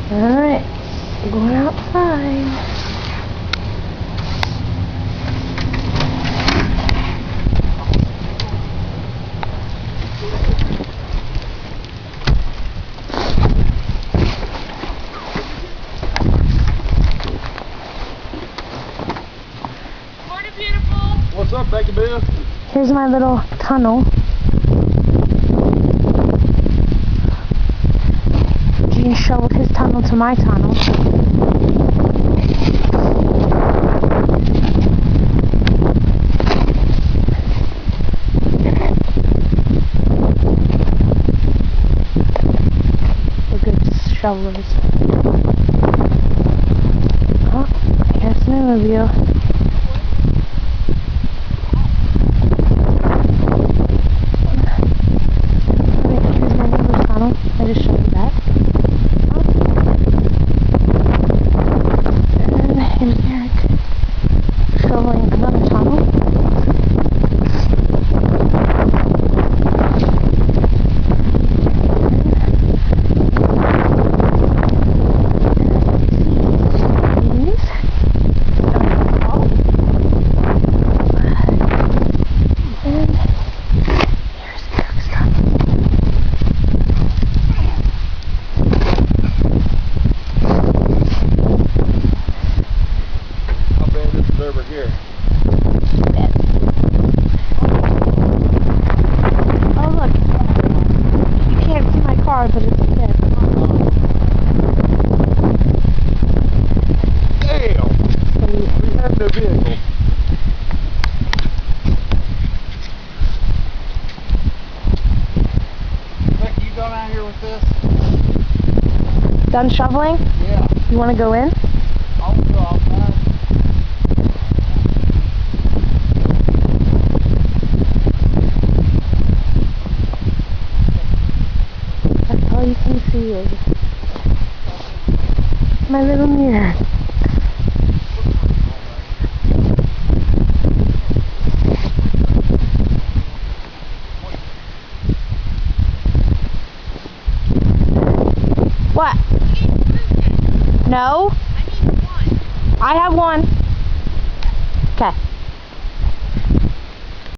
Alright, we're going outside. Morning, beautiful. What's up, Becky Bill? Here's my little tunnel. Gene shoveled his tunnel to my tunnel. We're good shovelers. Oh, here's an interview. I just showed you that. And here's Eric shoveling another tunnel. Over here. Oh look, you can't see my car, but it's there. Damn! We have no vehicle. Becky, you done out here with this? Done shoveling? Yeah. You want to go in? I'll go outside. All you can see is my little mirror. What? No? I have one. Okay.